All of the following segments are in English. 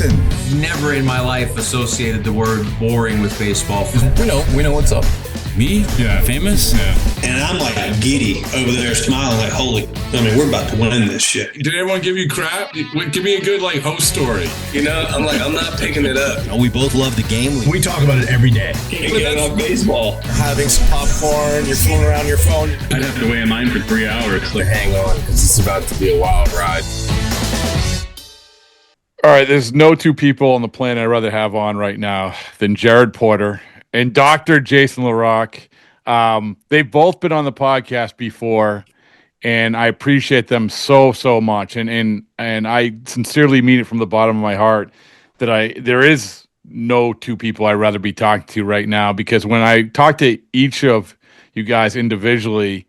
Jason. Never in my life associated the word boring with baseball. We know what's up. Me? Yeah. Famous? Yeah. And I'm like giddy over there smiling like, we're about to win this shit. Did everyone give you crap? Give me a good host story. I'm not picking it up. We both love the game. We talk about it every day. Can't get enough baseball. Having some popcorn, you're fooling around your phone. I'd have to wait in line for 3 hours. Hang on, because it's about to be a wild ride. All right, there's no two people on the planet I'd rather have on right now than Jared Porter and Dr. Jason Larocque. They've both been on the podcast before, and I appreciate them so much. And I sincerely mean it from the bottom of my heart that there is no two people I'd rather be talking to right now, because when I talk to each of you guys individually,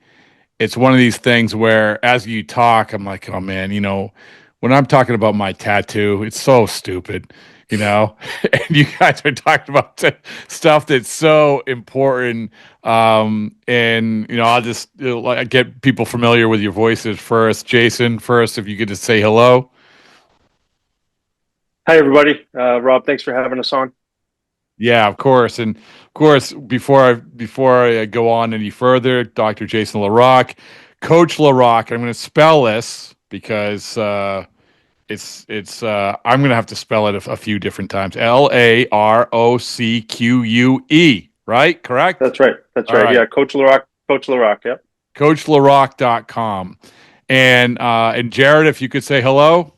it's one of these things where as you talk, I'm like, oh man, when I'm talking about my tattoo, it's so stupid. And you guys are talking about stuff that's so important. I'll just get people familiar with your voices first. Jason, if you could just say hello. Hi, everybody. Rob, thanks for having us on. Yeah, of course. And of course, before I go on any further, Dr. Jason Larocque, Coach Larocque, I'm going to spell this because, it's I'm gonna have to spell it a few different times. Larocque, right? Correct? That's right. Right. Yeah, Coach Larocque, yep. CoachLarocque.com. And Jared, if you could say hello.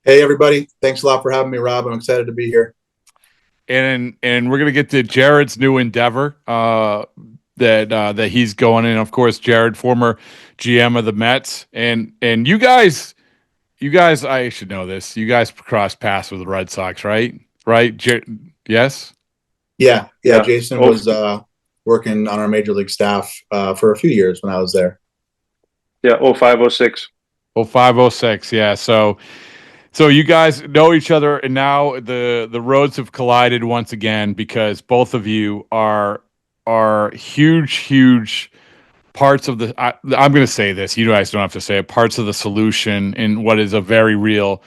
Hey everybody. Thanks a lot for having me, Rob. I'm excited to be here. And we're gonna get to Jared's new endeavor that he's going in. Of course, Jared, former GM of the Mets. And you guys, I should know this. You guys crossed paths with the Red Sox, right? Right? Yes? Yeah. Jason was working on our major league staff for a few years when I was there. Yeah, 05-06. 05-06, yeah. So you guys know each other, and now the roads have collided once again because both of you are huge parts of I'm going to say this. You guys don't have to say it. Parts of the solution in what is a very real,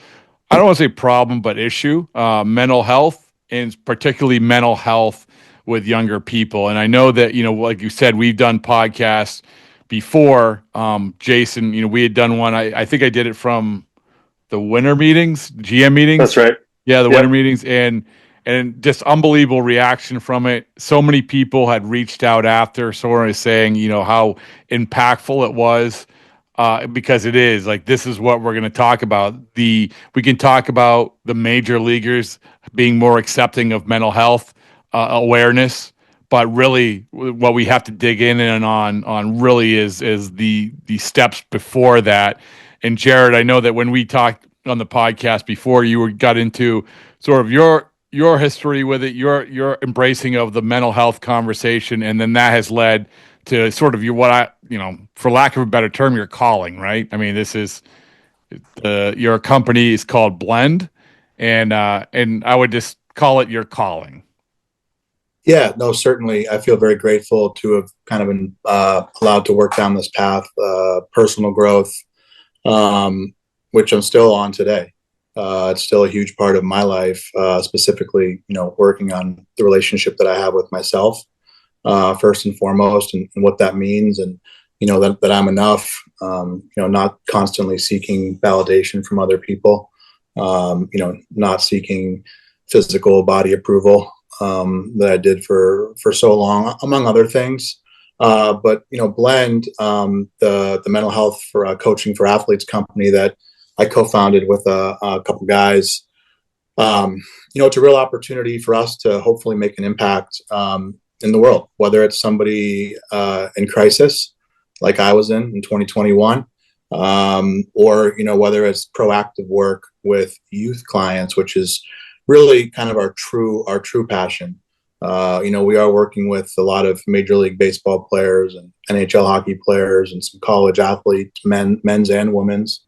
I don't want to say problem, but issue, mental health, and particularly mental health with younger people. And I know that, like you said, we've done podcasts before. Jason, we had done one. I think I did it from the winter meetings, GM meetings. That's right. Yeah, the winter meetings. And just unbelievable reaction from it. So many people had reached out after, sort of saying, how impactful it was, because it is this is what we're going to talk about. We can talk about the major leaguers being more accepting of mental health awareness, but really what we have to dig in and on really is the steps before that. And Jared, I know that when we talked on the podcast before, you got into sort of your history with it, your embracing of the mental health conversation, and then that has led to sort of for lack of a better term, your calling, right? I mean, this is your company is called Blend, and I would just call it your calling. Yeah, no, certainly. I feel very grateful to have kind of been allowed to work down this path, personal growth, which I'm still on today. It's still a huge part of my life, specifically, working on the relationship that I have with myself, first and foremost, and what that means. And, that I'm enough, not constantly seeking validation from other people, not seeking physical body approval, that I did for so long, among other things. But, Blend, the mental health for coaching for athletes company that I co-founded with a couple guys. It's a real opportunity for us to hopefully make an impact in the world, whether it's somebody in crisis like I was in 2021, or whether it's proactive work with youth clients, which is really kind of our true passion. We are working with a lot of Major League Baseball players and NHL hockey players and some college athletes, men's and women's.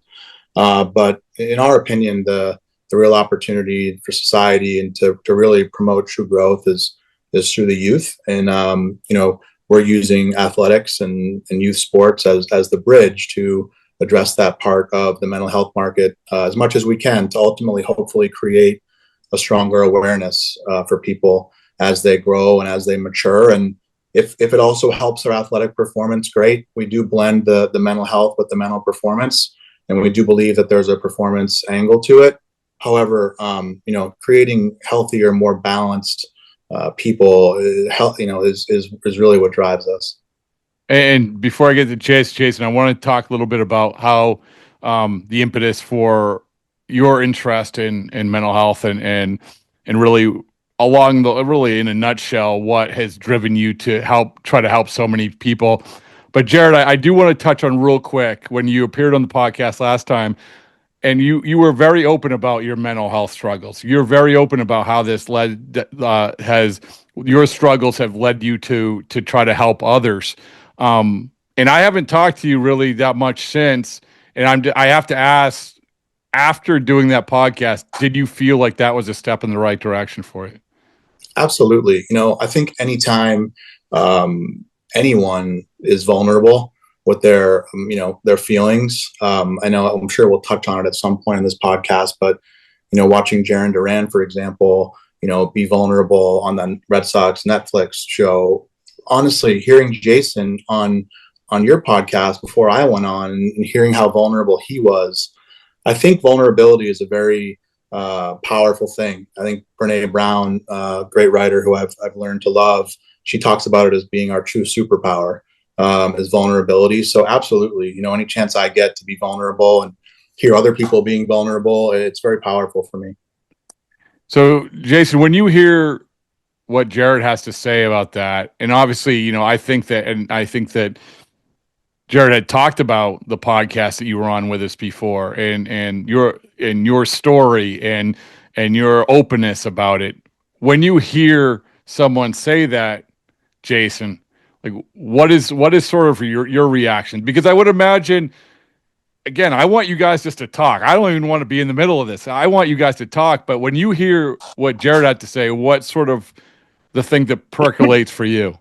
But in our opinion, the real opportunity for society and to really promote true growth is through the youth. And, we're using athletics and youth sports as the bridge to address that part of the mental health market as much as we can to ultimately, hopefully, create a stronger awareness for people as they grow and as they mature. And if it also helps their athletic performance, great. We do blend the mental health with the mental performance, and we do believe that there's a performance angle to it. However, creating healthier, more balanced people, is really what drives us. And before I get to Jason, I want to talk a little bit about how the impetus for your interest in mental health and really really in a nutshell, what has driven you to try to help so many people. But Jarren, I do want to touch on real quick when you appeared on the podcast last time, and you were very open about your mental health struggles. You're very open about how this your struggles have led you to try to help others. And I haven't talked to you really that much since. And I have to ask, after doing that podcast, did you feel like that was a step in the right direction for you? Absolutely. I think anytime anyone is vulnerable with their feelings, I'm sure we'll touch on it at some point in this podcast, but, watching Jarren Duran, for example, be vulnerable on the Red Sox Netflix show, honestly, hearing Jason on your podcast before I went on and hearing how vulnerable he was, I think vulnerability is a very powerful thing. I think Brene Brown, great writer who I've learned to love, she talks about it as being our true superpower, is vulnerability. So absolutely, any chance I get to be vulnerable and hear other people being vulnerable, it's very powerful for me. So Jason, when you hear what Jarren has to say about that, and obviously, I think that Jarren had talked about the podcast that you were on with us before, and your story and your openness about it. When you hear someone say that, Jason, like what is sort of your reaction? Because I would imagine, again, I want you guys just to talk. I don't even want to be in the middle of this. I want you guys to talk. But when you hear what Jarren had to say, what sort of the thing that percolates for you?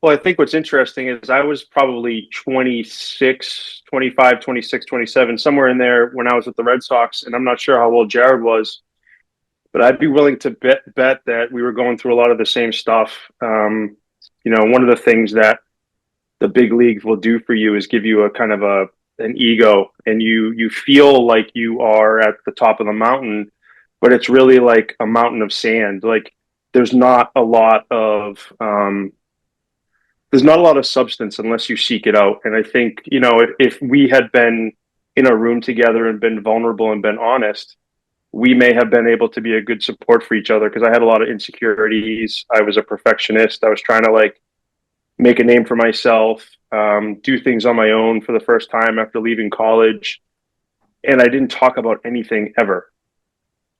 Well, I think what's interesting is I was probably 26, 25, 26, 27, somewhere in there when I was with the Red Sox. And I'm not sure how old Jarren was, but I'd be willing to bet that we were going through a lot of the same stuff. One of the things that the big leagues will do for you is give you a kind of an ego, and you feel like you are at the top of the mountain, but it's really like a mountain of sand. Like there's not a lot of substance unless you seek it out. And I think, if we had been in a room together and been vulnerable and been honest, we may have been able to be a good support for each other, because I had a lot of insecurities. I was a perfectionist. I was trying to make a name for myself, do things on my own for the first time after leaving college. And I didn't talk about anything ever.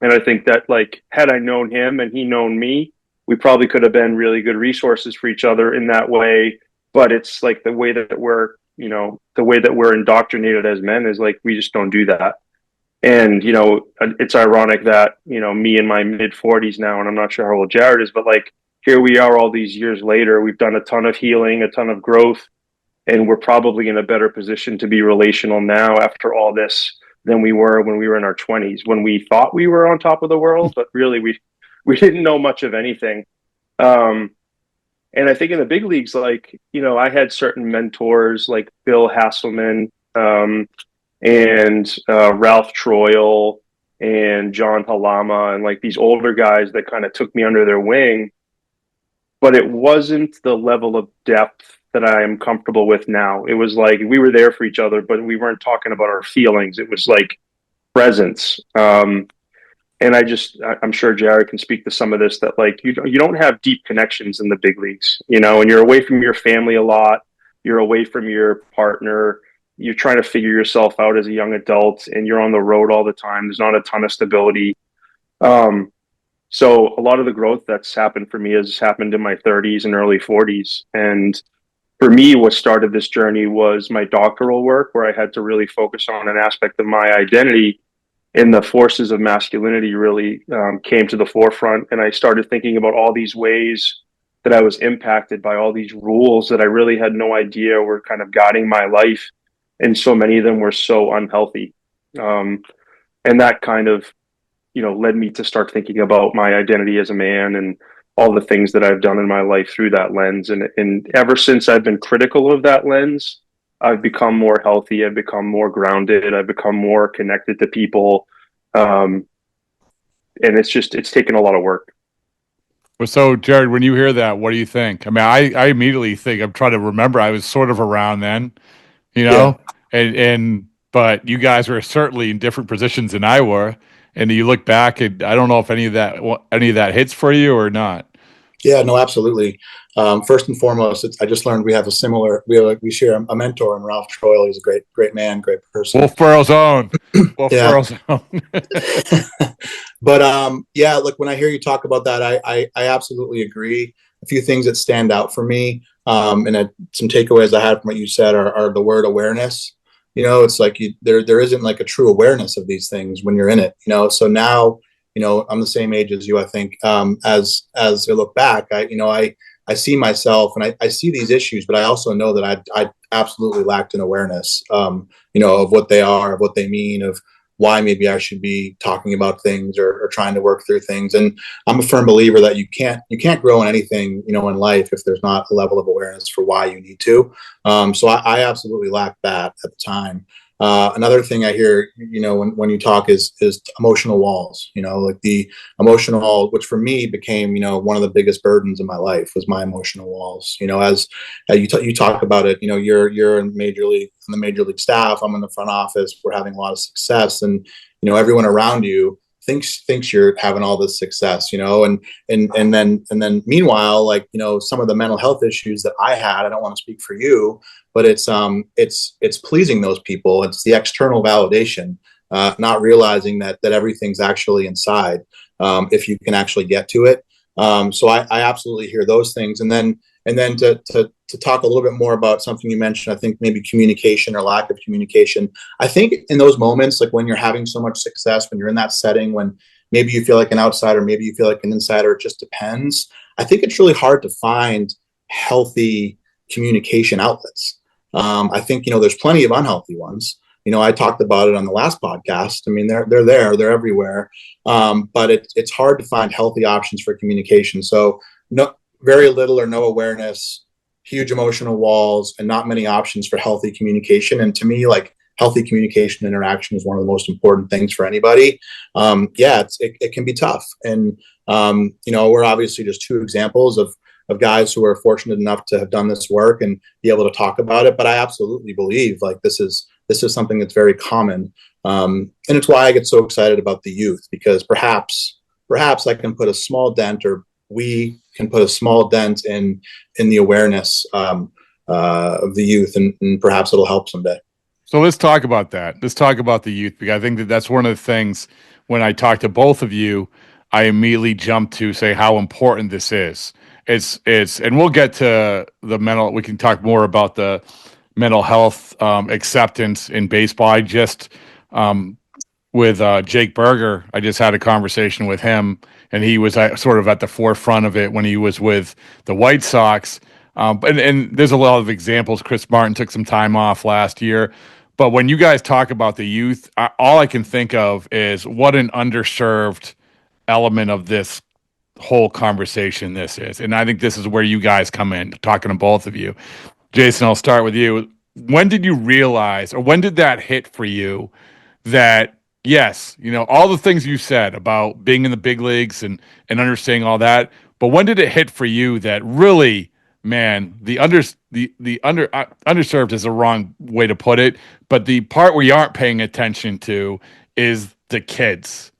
And I think that had I known him and he known me, we probably could have been really good resources for each other in that way. But it's the way that we're indoctrinated as men is we just don't do that. And, it's ironic that, me in my mid 40s now, and I'm not sure how old Jarren is, but here we are all these years later, we've done a ton of healing, a ton of growth, and we're probably in a better position to be relational now after all this than we were when we were in our 20s, when we thought we were on top of the world, but really we didn't know much of anything. And I think in the big leagues, I had certain mentors like Bill Hasselman, and Ralph Troyal and John Halama, and these older guys that kind of took me under their wing. But it wasn't the level of depth that I am comfortable with now. It was we were there for each other, but we weren't talking about our feelings. It was presence. And I'm sure Jarren can speak to some of this, that you don't have deep connections in the big leagues, and you're away from your family a lot. You're away from your partner. You're trying to figure yourself out as a young adult, and you're on the road all the time. There's not a ton of stability. So a lot of the growth that's happened for me has happened in my 30s and early 40s. And for me, what started this journey was my doctoral work, where I had to really focus on an aspect of my identity, and the forces of masculinity really came to the forefront. And I started thinking about all these ways that I was impacted by all these rules that I really had no idea were kind of guiding my life. and so many of them were so unhealthy. And that kind of, led me to start thinking about my identity as a man and all the things that I've done in my life through that lens. And ever since I've been critical of that lens, I've become more healthy. I've become more grounded. I've become more connected to people. And it's taken a lot of work. So, Jared, when you hear that, what do you think? I mean, I immediately think, I'm trying to remember, I was sort of around then, but you guys were certainly in different positions than I were. And you look back, and I don't know if any of that hits for you or not. Yeah, no, absolutely. First and foremost, I just learned we share a mentor in Ralph Troil. He's a great man, great person. Wolfboro's own. Yeah. But yeah, look, when I hear you talk about that, I absolutely agree. A few things that stand out for me, and some takeaways I had from what you said are the word awareness. It's like there isn't like a true awareness of these things when you're in it. So now, I'm the same age as you, I think. As I look back, I see myself and I see these issues, but I also know that I absolutely lacked an awareness, of what they are, of what they mean, of why maybe I should be talking about things or trying to work through things. And I'm a firm believer that you can't grow in anything, in life if there's not a level of awareness for why you need to. So I absolutely lacked that at the time. Another thing I hear, when you talk is emotional walls, like the emotional, which for me became, one of the biggest burdens in my life was my emotional walls. As you talk about it, you're in the major league staff. I'm in the front office. We're having a lot of success, and everyone around you thinks you're having all this success, and then meanwhile, like, some of the mental health issues that I had, I don't want to speak for you, but it's pleasing those people. It's the external validation, not realizing that everything's actually inside, if you can actually get to it. So I absolutely hear those things. And then to talk a little bit more about something you mentioned, I think maybe communication or lack of communication. I think in those moments, like when you're having so much success, when you're in that setting, when maybe you feel like an outsider, maybe you feel like an insider, it just depends. I think it's really hard to find healthy communication outlets. I think, there's plenty of unhealthy ones. I talked about it on the last podcast. I mean, they're everywhere. But it's hard to find healthy options for communication. So very little or no awareness, huge emotional walls, and not many options for healthy communication. And to me, like, healthy communication interaction is one of the most important things for anybody. It can be tough. And, we're obviously just two examples of guys who are fortunate enough to have done this work and be able to talk about it. But I absolutely believe like this is something that's very common. And it's why I get so excited about the youth, because perhaps I can put a small dent, or we can put a small dent in the awareness of the youth, and perhaps it'll help someday. So let's talk about that. Let's talk about the youth, because I think that's one of the things when I talk to both of you, I immediately jump to say how important this is. And we'll get to we can talk more about the mental health acceptance in baseball. I just, with Jake Berger, I just had a conversation with him, and he was sort of at the forefront of it when he was with the White Sox. And there's a lot of examples. Chris Martin took some time off last year. But when you guys talk about the youth, all I can think of is what an underserved element of this whole conversation this is. And I think this is where you guys come in, talking to both of you. Jason, I'll start with you. When did you realize, or when did that hit for you that, yes, all the things you said about being in the big leagues and understanding all that, but when did it hit for you that really, man, the underserved is the wrong way to put it, but the part where you aren't paying attention to is the kids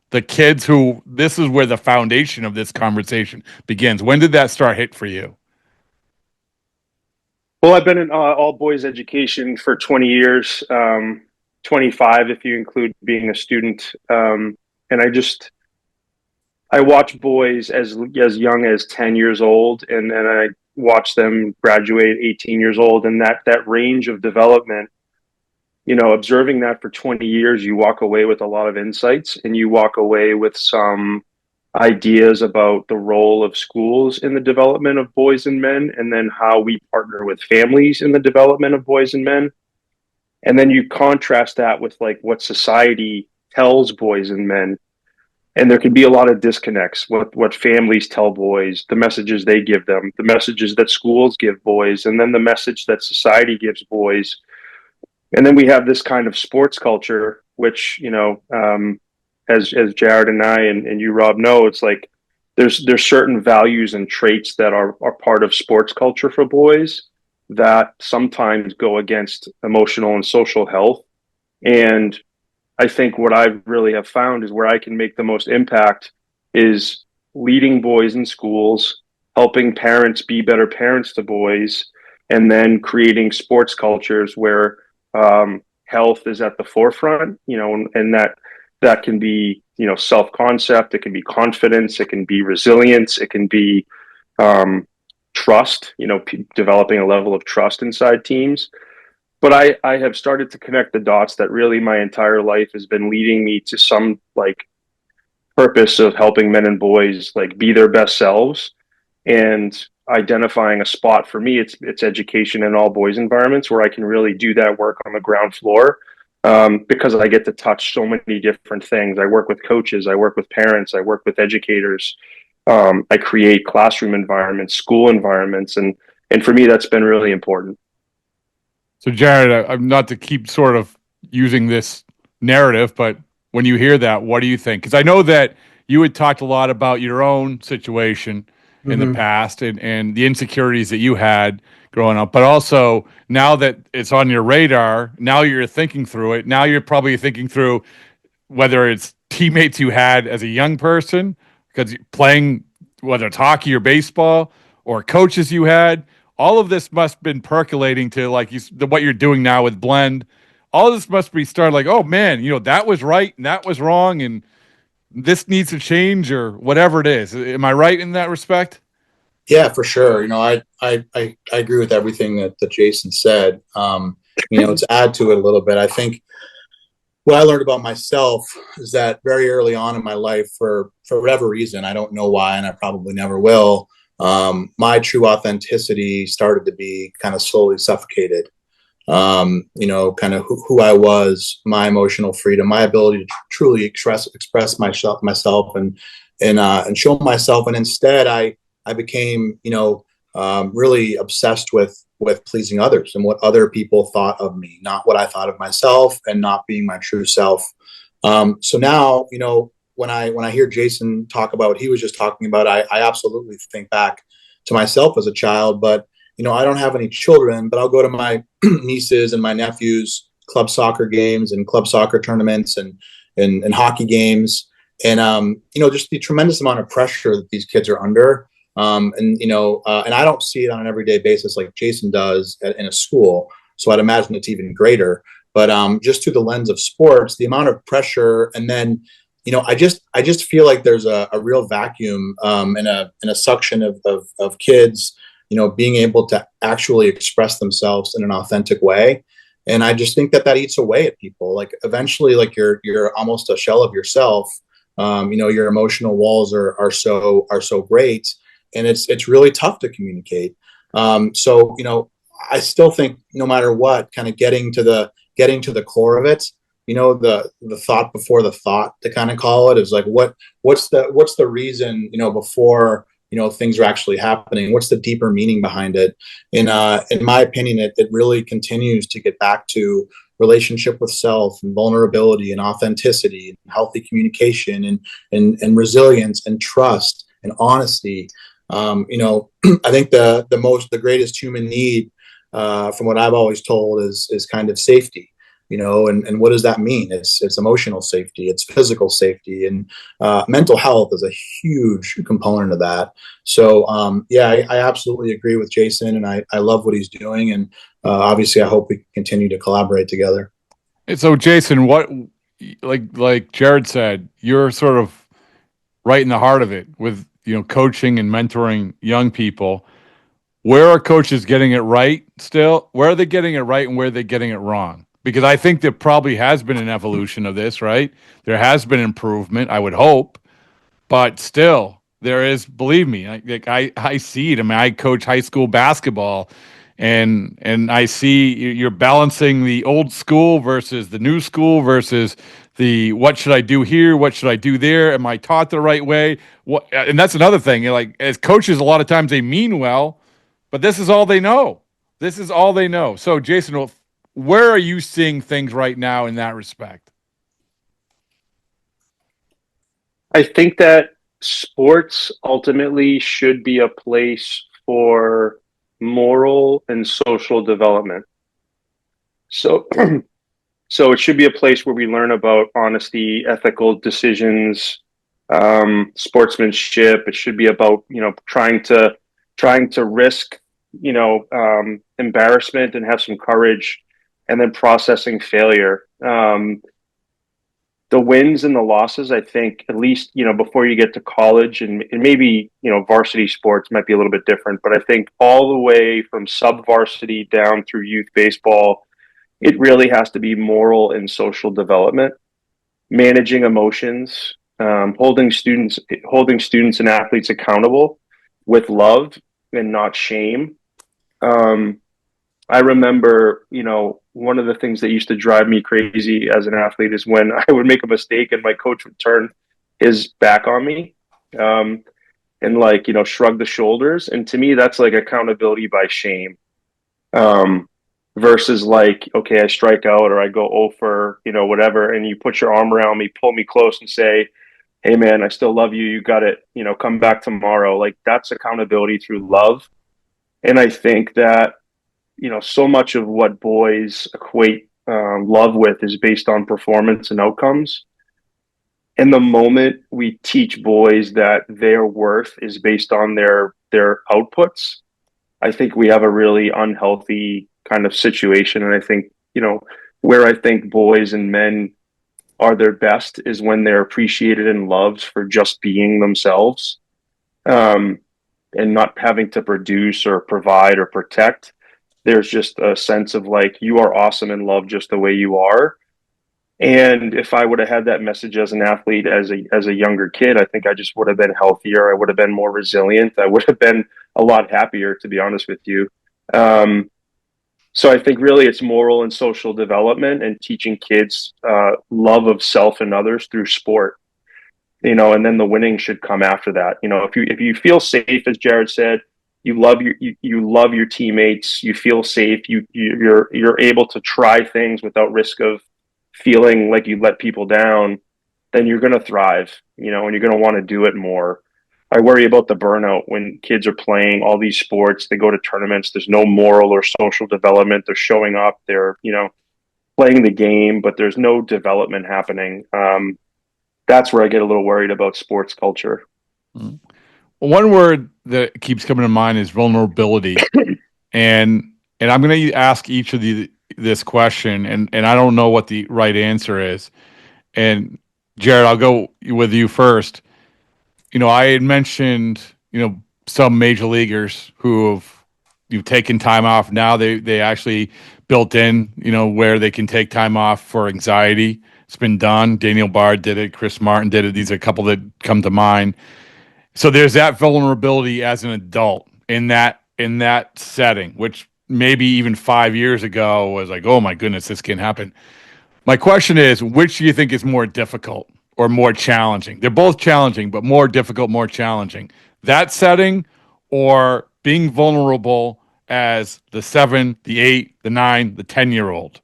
who, this is where the foundation of this conversation begins. When did that start hit for you? Well, I've been in all boys education for 20 years, 25 if you include being a student. And I watch boys as young as 10 years old, and then I watch them graduate 18 years old, and that range of development, observing that for 20 years, you walk away with a lot of insights, and you walk away with some ideas about the role of schools in the development of boys and men, and then how we partner with families in the development of boys and men. And then you contrast that with like what society tells boys and men, and there can be a lot of disconnects. What families tell boys, the messages they give them, the messages that schools give boys, and then the message that society gives boys. And then we have this kind of sports culture, which, as Jared and I and you, Rob, know, it's like there's certain values and traits that are part of sports culture for boys that sometimes go against emotional and social health. And I think what I really have found is where I can make the most impact is leading boys in schools, helping parents be better parents to boys, and then creating sports cultures where health is at the forefront, and that can be, self-concept, it can be confidence, it can be resilience, it can be trust, developing a level of trust inside teams. But I have started to connect the dots that really my entire life has been leading me to some like purpose of helping men and boys like be their best selves, and identifying a spot for me. It's education in all boys environments where I can really do that work on the ground floor, because I get to touch so many different things. I work with coaches, I work with parents, I work with educators. I create classroom environments, school environments, and for me that's been really important. So, Jared, I'm not to keep sort of using this narrative, but when you hear that, what do you think? Because I know that you had talked a lot about your own situation in the past and the insecurities that you had growing up, but also now that it's on your radar, now you're thinking through it. Now you're probably thinking through whether it's teammates you had as a young person, because playing, whether it's hockey or baseball, or coaches you had. All of this must have been percolating to like what you're doing now with Blend. All of this must be starting like, oh man, that was right and that was wrong and this needs to change or whatever it is. Am I right in that respect? Yeah, for sure. I agree with everything that Jason said. To add to it a little bit, I think what I learned about myself is that very early on in my life, for whatever reason, I don't know why, and I probably never will, my true authenticity started to be kind of slowly suffocated. Kind of who I was, my emotional freedom, my ability to truly express myself and show myself. And instead I became, really obsessed with pleasing others and what other people thought of me, not what I thought of myself, and not being my true self. So now, when I hear Jason talk about what he was just talking about, I absolutely think back to myself as a child. But I don't have any children, but I'll go to my nieces and my nephews' club soccer games and club soccer tournaments and hockey games, and just the tremendous amount of pressure that these kids are under. And I don't see it on an everyday basis like Jason does in a school. So I'd imagine it's even greater. But just through the lens of sports, the amount of pressure, and then I just feel like there's a real vacuum and a suction of kids, being able to actually express themselves in an authentic way. And I just think that eats away at people. Like eventually, like you're almost a shell of yourself. Your emotional walls are so great, and it's really tough to communicate. So I still think no matter what, kind of getting to the core of it, the thought before the thought, to kind of call it, is like what's the reason, before things are actually happening, what's the deeper meaning behind it. And in my opinion, it really continues to get back to relationship with self and vulnerability and authenticity and healthy communication and resilience and trust and honesty. I think the greatest human need, from what I've always told, is kind of safety. And what does that mean? It's emotional safety, it's physical safety, and mental health is a huge component of that. So I absolutely agree with Jason, and I love what he's doing, and obviously I hope we continue to collaborate together. And so, Jason, what, like Jared said, you're sort of right in the heart of it with coaching and mentoring young people. Where are coaches getting it right still? Where are they getting it right and where are they getting it wrong? Because I think there probably has been an evolution of this, right? There has been improvement, I would hope, but still there is, believe me, I see it. I mean, I coach high school basketball and I see you're balancing the old school versus the new school versus the what should I do here, what should I do there, am I taught the right way? What, and that's another thing. Like as coaches, a lot of times they mean well, but this is all they know. This is all they know. So, Jason, where are you seeing things right now in that respect? I think that sports ultimately should be a place for moral and social development. So, so it should be a place where we learn about honesty, ethical decisions, sportsmanship. It should be about, trying to risk, embarrassment and have some courage, and then processing failure. The wins and the losses, I think, at least, before you get to college and maybe, varsity sports might be a little bit different, but I think all the way from sub varsity down through youth baseball, it really has to be moral and social development, managing emotions, holding students and athletes accountable with love and not shame. I remember, one of the things that used to drive me crazy as an athlete is when I would make a mistake and my coach would turn his back on me, and shrug the shoulders. And to me, that's like accountability by shame, versus okay, I strike out or I go 0 for, whatever. And you put your arm around me, pull me close and say, hey man, I still love you. You got it. Come back tomorrow. Like that's accountability through love. And I think that, so much of what boys equate love with is based on performance and outcomes. And the moment we teach boys that their worth is based on their outputs, I think we have a really unhealthy kind of situation. And I think, where I think boys and men are their best is when they're appreciated and loved for just being themselves, and not having to produce or provide or protect. There's just a sense of you are awesome and loved just the way you are. And if I would have had that message as an athlete, as a younger kid, I think I just would have been healthier. I would have been more resilient. I would have been a lot happier, to be honest with you. So I think really it's moral and social development and teaching kids love of self and others through sport. And then the winning should come after that. If you feel safe, as Jared said, you love your teammates, you feel safe, you're able to try things without risk of feeling like you let people down, then you're going to thrive, and you're going to want to do it more. I worry about the burnout when kids are playing all these sports, they go to tournaments, there's no moral or social development. They're showing up, they're, playing the game, but there's no development happening. That's where I get a little worried about sports culture. Mm-hmm. One word that keeps coming to mind is vulnerability. and I'm going to ask each of this question, and I don't know what the right answer is. And Jared, I'll go with you first. I had mentioned, some major leaguers you've taken time off. Now they actually built in, where they can take time off for anxiety. It's been done. Daniel Bard did it. Chris Martin did it. These are a couple that come to mind. So there's that vulnerability as an adult in that setting, which maybe even 5 years ago was like, oh my goodness, this can happen. My question is, which do you think is more difficult or more challenging? They're both challenging, but more difficult, more challenging. That setting or being vulnerable as the 7, the 8, the 9, the 10-year-old?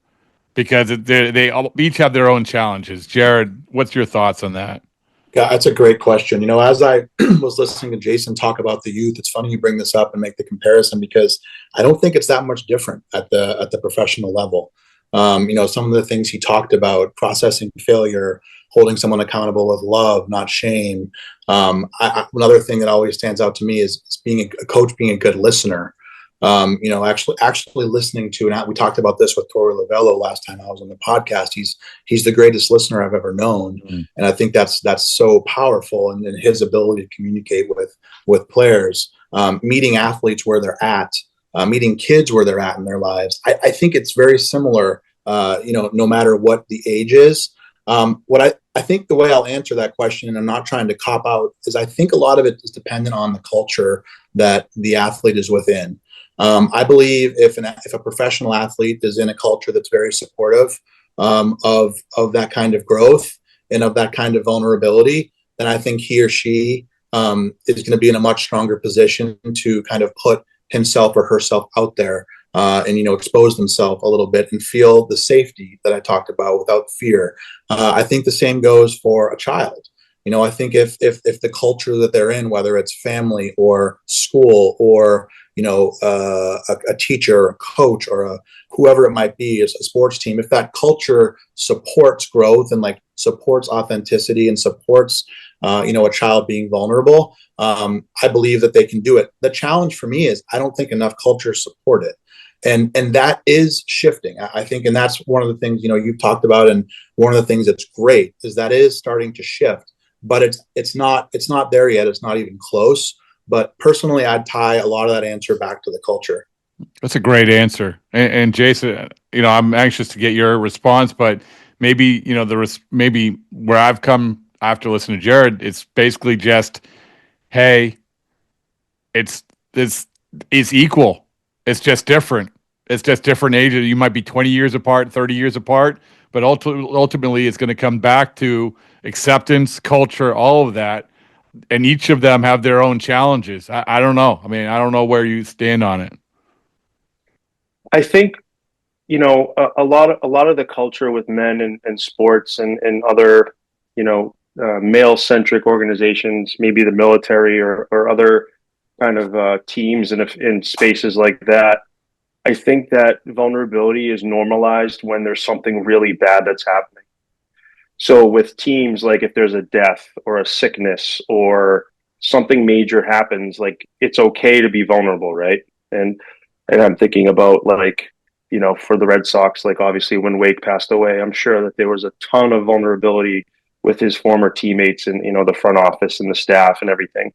Because they all each have their own challenges. Jared, what's your thoughts on that? Yeah, that's a great question. As I was listening to Jason talk about the youth, it's funny you bring this up and make the comparison because I don't think it's that much different at the professional level. Some of the things he talked about, processing failure, holding someone accountable with love, not shame. Another thing that always stands out to me is being a coach, being a good listener. Actually listening to, and we talked about this with Torey Lovello last time I was on the podcast. He's the greatest listener I've ever known, and I think that's so powerful. And his ability to communicate with players, meeting athletes where they're at, meeting kids where they're at in their lives. I think it's very similar. No matter what the age is. What I think the way I'll answer that question, and I'm not trying to cop out, is I think a lot of it is dependent on the culture that the athlete is within. I believe if a professional athlete is in a culture that's very supportive of that kind of growth and of that kind of vulnerability, then I think he or she is going to be in a much stronger position to kind of put himself or herself out there and expose themselves a little bit and feel the safety that I talked about without fear. I think the same goes for a child. I think if the culture that they're in, whether it's family or school or a teacher, a coach, or whoever it might be, as a sports team, if that culture supports growth and like supports authenticity and supports a child being vulnerable, I believe that they can do it. The challenge for me is I don't think enough cultures support it. And that is shifting, I think, and that's one of the things you've talked about, and one of the things that's great is that is starting to shift, but it's not there yet. It's not even close. But personally, I'd tie a lot of that answer back to the culture. That's a great answer. And Jason, I'm anxious to get your response, but maybe, maybe where I've come after listening to Jared, it's basically just, hey, it's equal. It's just different. It's just different ages. You might be 20 years apart, 30 years apart, but ultimately it's going to come back to acceptance, culture, all of that. And each of them have their own challenges. I don't know. I mean, I don't know where you stand on it. I think a lot of the culture with men and sports and other male centric organizations, maybe the military or other kind of teams in spaces like that. I think that vulnerability is normalized when there's something really bad that's happening. So with teams, like if there's a death or a sickness or something major happens, like it's okay to be vulnerable, right? And I'm thinking about like, for the Red Sox, like obviously when Wake passed away, I'm sure that there was a ton of vulnerability with his former teammates and the front office and the staff and everything.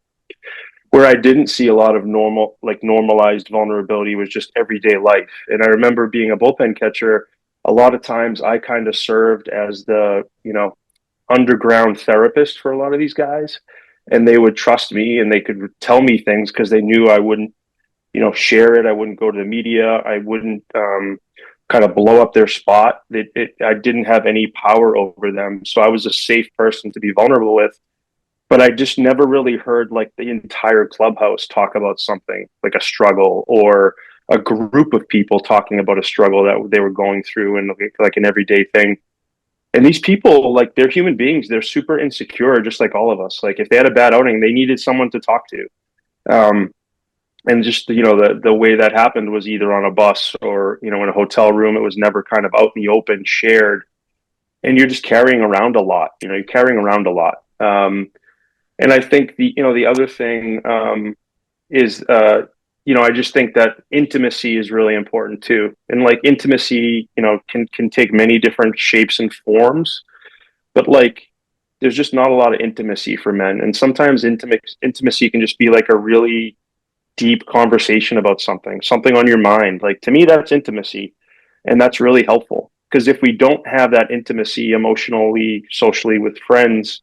Where I didn't see a lot of normalized vulnerability was just everyday life. And I remember being a bullpen catcher, a lot of times I kind of served as the, underground therapist for a lot of these guys. And they would trust me and they could tell me things because they knew I wouldn't, share it. I wouldn't go to the media. I wouldn't kind of blow up their spot. I didn't have any power over them. So I was a safe person to be vulnerable with. But I just never really heard like the entire clubhouse talk about something like a struggle or a group of people talking about a struggle that they were going through and like an everyday thing. And these people, like they're human beings, they're super insecure, just like all of us. Like if they had a bad outing, they needed someone to talk to. And just, the way that happened was either on a bus or, in a hotel room. It was never kind of out in the open, shared. And you're just carrying around a lot, you're carrying around a lot. And I think the other thing is, I just think that intimacy is really important too. And like intimacy, can take many different shapes and forms, but like there's just not a lot of intimacy for men. And sometimes intimacy can just be like a really deep conversation about something on your mind. Like to me, that's intimacy, and that's really helpful. Because if we don't have that intimacy emotionally, socially with friends,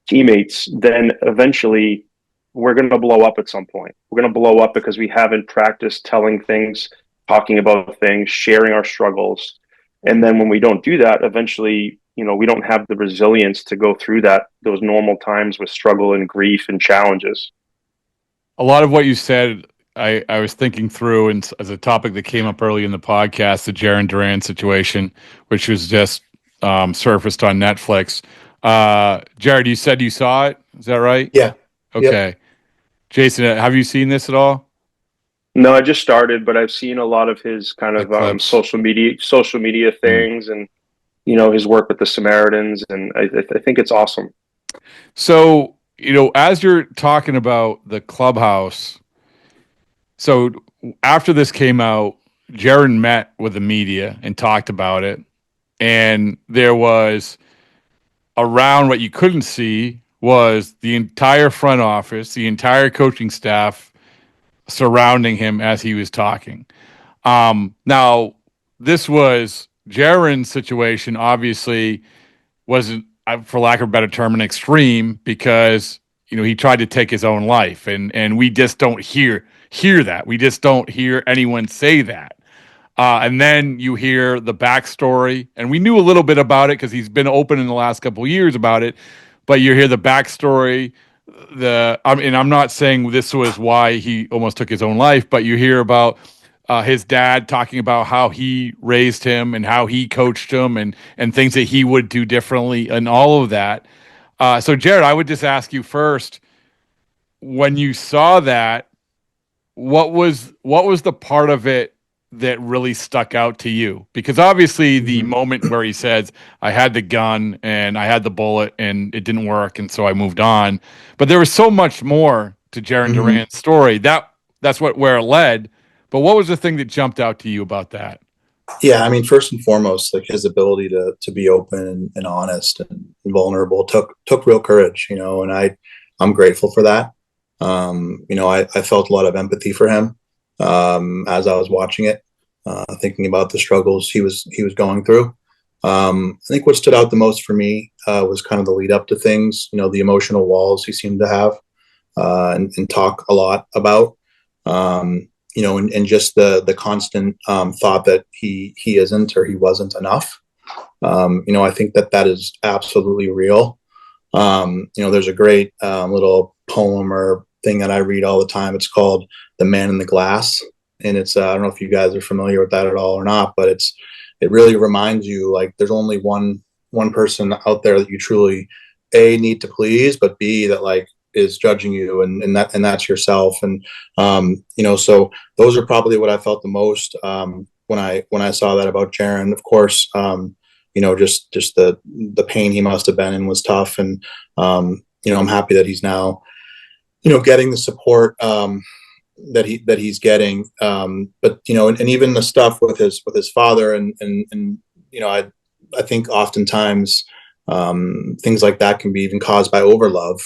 teammates, then eventually we're going to blow up at some point. We're going to blow up because we haven't practiced telling things, talking about things, sharing our struggles. And then when we don't do that, eventually, we don't have the resilience to go through those normal times with struggle and grief and challenges. A lot of what you said, I was thinking through, and as a topic that came up early in the podcast, the Jarren Duran situation, which was just surfaced on Netflix. Jared, you said you saw it. Is that right? Yeah. Okay. Yep. Jason, have you seen this at all? No, I just started, but I've seen a lot of his kind of social media things, and his work with the Samaritans, and I think it's awesome. So, as you're talking about the clubhouse, so after this came out, Jarren met with the media and talked about it, and there was around what you couldn't see was the entire front office, the entire coaching staff surrounding him as he was talking. Now, this was Jarren's situation, obviously, wasn't, for lack of a better term, an extreme because he tried to take his own life, and we just don't hear that. We just don't hear anyone say that. And then you hear the backstory, and we knew a little bit about it because he's been open in the last couple of years about it. But you hear the backstory. I'm not saying this was why he almost took his own life, but you hear about his dad talking about how he raised him and how he coached him and things that he would do differently and all of that. So, Jared, I would just ask you first, when you saw that, what was the part of it that really stuck out to you? Because obviously the moment where he says, I had the gun and I had the bullet and it didn't work, and so I moved on. But there was so much more to Jarren Duran's story. That's where it led. But what was the thing that jumped out to you about that? Yeah, I mean, first and foremost, like his ability to be open and honest and vulnerable took real courage, and I'm grateful for that. I felt a lot of empathy for him as I was watching it, thinking about the struggles he was going through. I think what stood out the most for me was kind of the lead up to things, the emotional walls he seemed to have and talk a lot about. And just the constant thought that he isn't or he wasn't enough. I think that is absolutely real. There's a great little poem or thing that I read all the time. It's called "The Man in the Glass," and it's I don't know if you guys are familiar with that at all or not, but it really reminds you like there's only one person out there that you truly need to please, but B, that like is judging you, and that's yourself. And so those are probably what I felt the most when I saw that about Jarren. Of course, just the pain he must have been in was tough, and I'm happy that he's now getting the support that he's getting. But and even the stuff with his father, and I think oftentimes things like that can be even caused by overlove.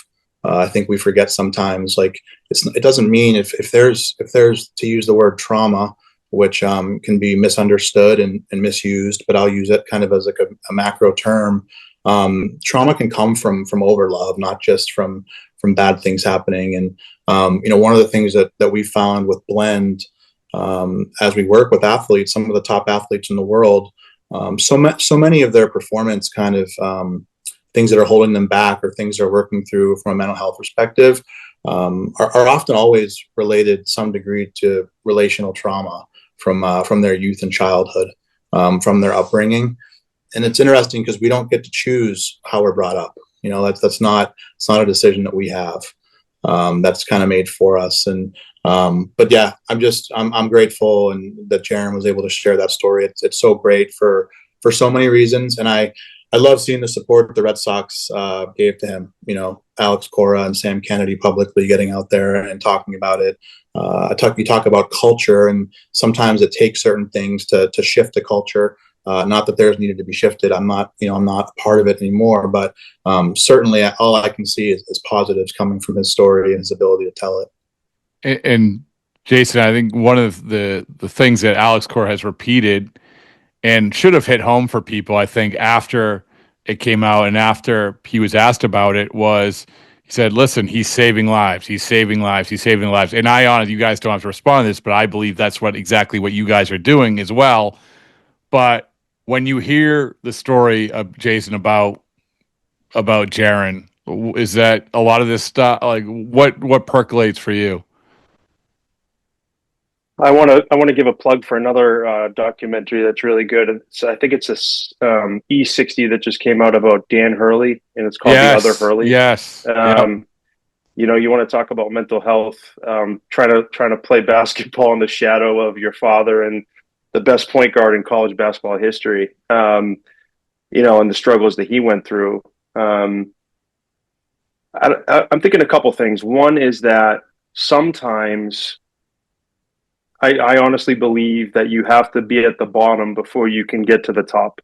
I think we forget sometimes, like it doesn't mean if there's to use the word trauma, which can be misunderstood and misused, but I'll use it kind of as like a macro term. Trauma can come from overlove, not just from bad things happening. And one of the things that we found with Blend as we work with athletes, some of the top athletes in the world, so many of their performance kind of things that are holding them back or things they're working through from a mental health perspective are often always related some degree to relational trauma from their youth and childhood, from their upbringing. And it's interesting because we don't get to choose how we're brought up. It's not a decision that we have. That's kind of made for us. And but yeah, I'm grateful and that Jarren was able to share that story. It's so great for so many reasons, and I love seeing the support the Red Sox gave to him. Alex Cora and Sam Kennedy publicly getting out there and talking about it. You talk about culture, and sometimes it takes certain things to shift a culture. Not that theirs needed to be shifted. I'm not a part of it anymore, but certainly all I can see is positives coming from his story and his ability to tell it. And Jason, I think one of the things that Alex Cora has repeated and should have hit home for people, I think, after it came out and after he was asked about it, was he said, listen, he's saving lives. He's saving lives. He's saving lives. And you guys don't have to respond to this, but I believe that's exactly what you guys are doing as well. But when you hear the story of Jason about Jarren, is that a lot of this stuff, like what percolates for you? I want to give a plug for another documentary that's really good. I think it's this E60 that just came out about Dan Hurley, and it's called The Other Hurley. Yes. You want to talk about mental health, trying to play basketball in the shadow of your father and the best point guard in college basketball history, and the struggles that he went through. I'm thinking a couple things. One is that sometimes I honestly believe that you have to be at the bottom before you can get to the top.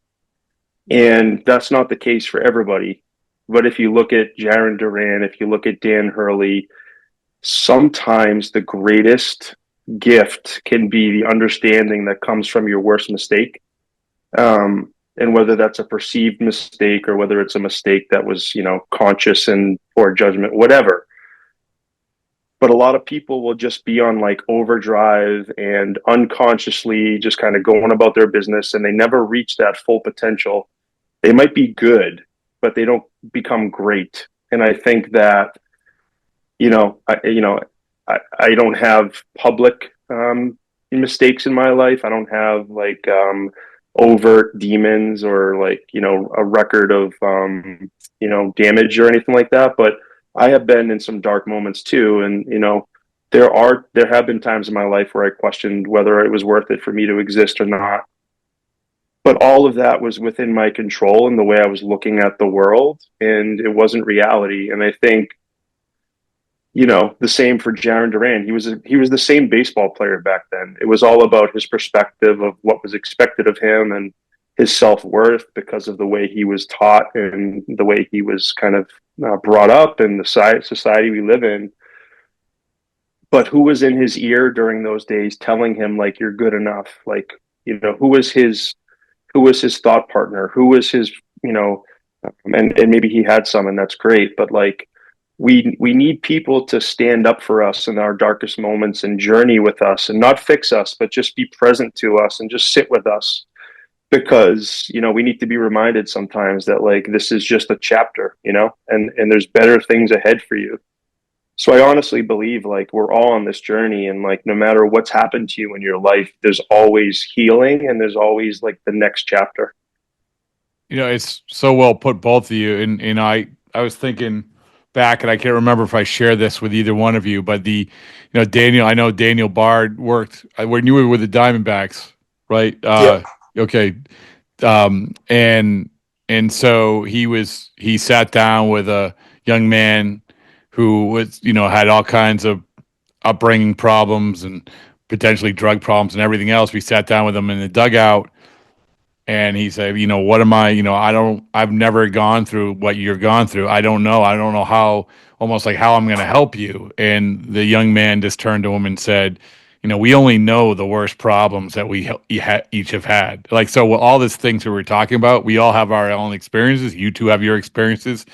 And that's not the case for everybody. But if you look at Jarren Duran, if you look at Dan Hurley, sometimes the greatest gift can be the understanding that comes from your worst mistake. And whether that's a perceived mistake or whether it's a mistake that was, conscious and poor judgment, whatever. But a lot of people will just be on like overdrive and unconsciously just kind of going about their business, and they never reach that full potential. They might be good, but they don't become great. And I think that, I don't have public mistakes in my life. I don't have like overt demons or like, a record of, damage or anything like that. But I have been in some dark moments too. And, there have been times in my life where I questioned whether it was worth it for me to exist or not. But all of that was within my control and the way I was looking at the world, and it wasn't reality. And I think, the same for Jarren Duran. He was the same baseball player back then. It was all about his perspective of what was expected of him and his self-worth because of the way he was taught and the way he was kind of brought up in the society we live in. But who was in his ear during those days telling him like, you're good enough? Like, who was his thought partner? Who was his, and maybe he had some, and that's great. But like, we need people to stand up for us in our darkest moments and journey with us and not fix us, but just be present to us and just sit with us, because, we need to be reminded sometimes that like, this is just a chapter, and there's better things ahead for you. So I honestly believe like we're all on this journey, and like, no matter what's happened to you in your life, there's always healing and there's always like the next chapter. It's so well put, both of you. And I was thinking back, and I can't remember if I shared this with either one of you, but Daniel, I know Daniel Bard worked when you were with the Diamondbacks, right? Yeah. Okay. And so he sat down with a young man who was, had all kinds of upbringing problems and potentially drug problems and everything else. We sat down with him in the dugout, and he said, what am I, I've never gone through what you've gone through. I don't know how, almost like how I'm going to help you. And the young man just turned to him and said, we only know the worst problems that we each have had. Like, so all these things that we're talking about, we all have our own experiences. You two have your experiences.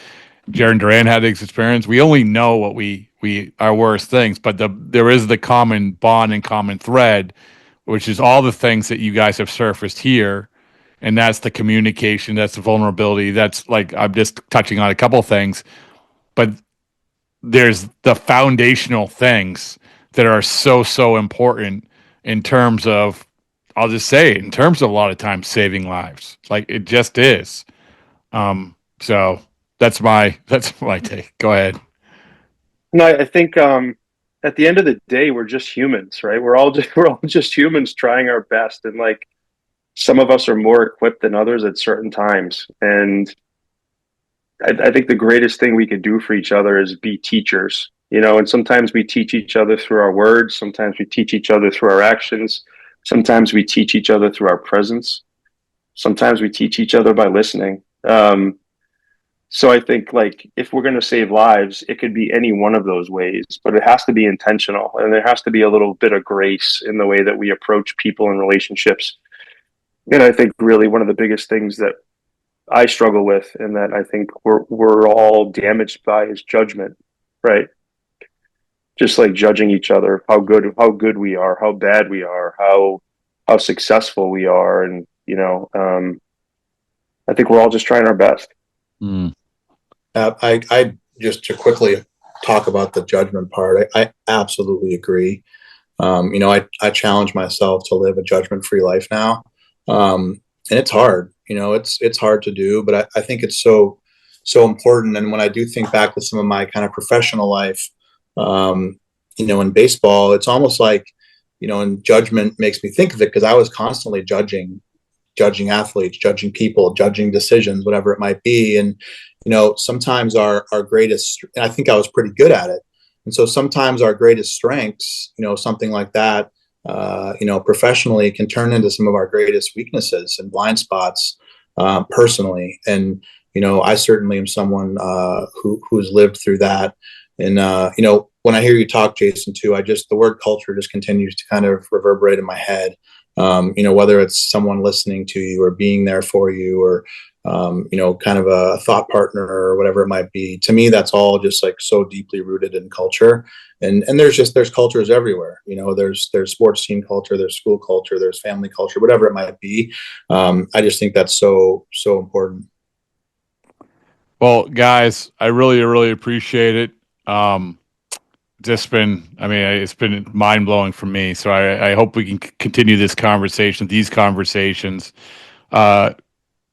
Jarren Duran had his experience. We only know what we our worst things, but there is the common bond and common thread, which is all the things that you guys have surfaced here. And that's the communication, that's the vulnerability. That's like, I'm just touching on a couple of things, but there's the foundational things that are so important in terms of, I'll just say, in terms of a lot of times saving lives. Like, it just is. So that's my take. Go ahead. No, I think at the end of the day, we're just humans, right? We're all just humans trying our best, and like, some of us are more equipped than others at certain times. And I think the greatest thing we could do for each other is be teachers, and sometimes we teach each other through our words. Sometimes we teach each other through our actions. Sometimes we teach each other through our presence. Sometimes we teach each other by listening. So I think like, if we're going to save lives, it could be any one of those ways, but it has to be intentional, and there has to be a little bit of grace in the way that we approach people and relationships. And I think really one of the biggest things that I struggle with, and that I think we're all damaged by, is judgment, right? Just like judging each other, how good we are, how bad we are, how successful we are. And, I think we're all just trying our best. I just to quickly talk about the judgment part. I absolutely agree. I challenge myself to live a judgment-free life now. And it's hard, it's hard to do, but I think it's so important. And when I do think back to some of my kind of professional life, in baseball, it's almost like, and judgment makes me think of it because I was constantly judging athletes, judging people, judging decisions, whatever it might be. And, sometimes our greatest, and I think I was pretty good at it. And so sometimes our greatest strengths, something like that, professionally, can turn into some of our greatest weaknesses and blind spots, personally. And, I certainly am someone who's lived through that. And, when I hear you talk, Jason, too, the word culture just continues to kind of reverberate in my head. Whether it's someone listening to you or being there for you, or kind of a thought partner or whatever it might be. To me, that's all just like so deeply rooted in culture. And there's cultures everywhere. There's sports team culture, there's school culture, there's family culture, whatever it might be. I just think that's so important. Well, guys, I really, really appreciate it. It's been mind blowing for me. So I hope we can continue these conversations.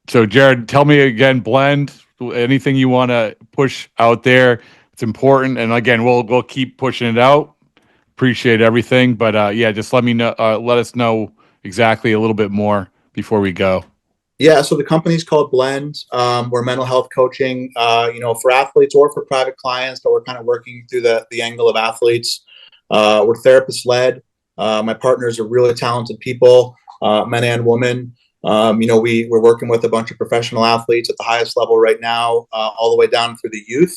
So Jared, tell me again, Blend, anything you want to push out there. It's important. And again, we'll keep pushing it out. Appreciate everything. But just let us know exactly a little bit more before we go. Yeah, so the company's called Blend. We're mental health coaching, for athletes or for private clients, but we're kind of working through the angle of athletes. We're therapist led. My partners are really talented people, men and women. We're working with a bunch of professional athletes at the highest level right now, all the way down through the youth.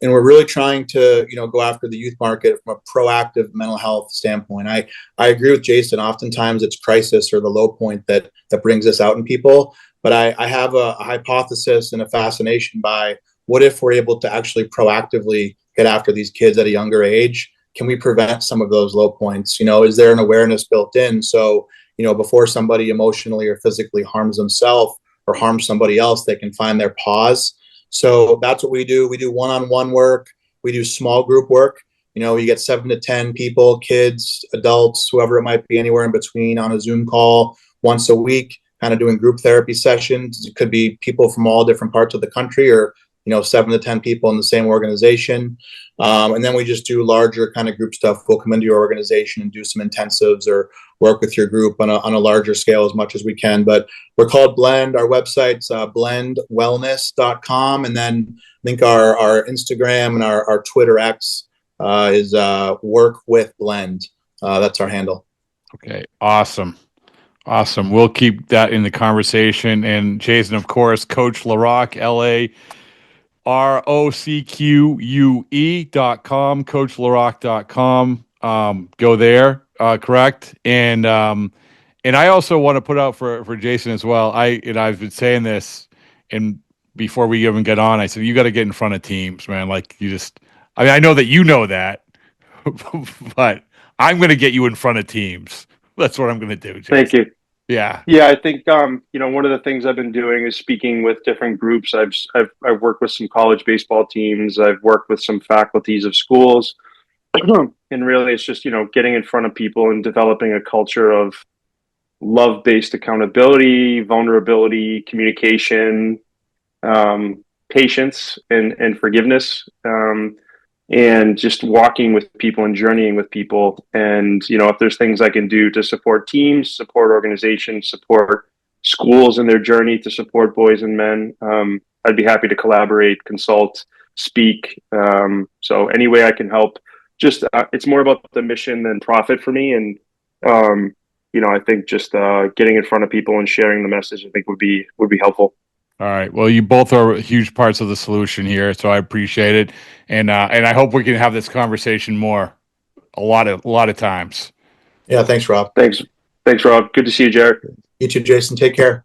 And we're really trying to, go after the youth market from a proactive mental health standpoint. I agree with Jason. Oftentimes it's crisis or the low point that brings us out in people. But I have a hypothesis and a fascination by what if we're able to actually proactively get after these kids at a younger age? Can we prevent some of those low points? Is there an awareness built in? So, before somebody emotionally or physically harms themselves or harms somebody else, they can find their pause. So that's what we do. We do one-on-one work. We do small group work. You get 7 to 10 people, kids, adults, whoever it might be, anywhere in between, on a Zoom call once a week, kind of doing group therapy sessions. It could be people from all different parts of the country, or 7 to 10 people in the same organization. And then we just do larger kind of group stuff. We'll come into your organization and do some intensives or work with your group on a larger scale as much as we can. But we're called Blend. Our website's blendwellness.com. And then I think our Instagram and our Twitter X is Work with Blend. That's our handle. Okay, awesome. We'll keep that in the conversation. And Jason, of course, Coach Larocque, LAROCQUE.com, coachlarocque.com. Go there, correct? And I also want to put out for Jason as well. I've been saying this, and before we even get on, I said, you got to get in front of teams, man. Like I know that you know that, but I'm going to get you in front of teams. That's what I'm going to do, Jason. Thank you. Yeah. Yeah, I think one of the things I've been doing is speaking with different groups. I've worked with some college baseball teams. I've worked with some faculties of schools, and really, it's just getting in front of people and developing a culture of love-based accountability, vulnerability, communication, patience, and forgiveness. And just walking with people and journeying with people. And, if there's things I can do to support teams, support organizations, support schools in their journey to support boys and men, I'd be happy to collaborate, consult, speak. So any way I can help, just it's more about the mission than profit for me. And, I think just getting in front of people and sharing the message, I think would be helpful. All right. Well, you both are huge parts of the solution here, so I appreciate it, and I hope we can have this conversation more, a lot of times. Yeah. Thanks, Rob. Thanks, Rob. Good to see you, Jarren. You too, Jason. Take care.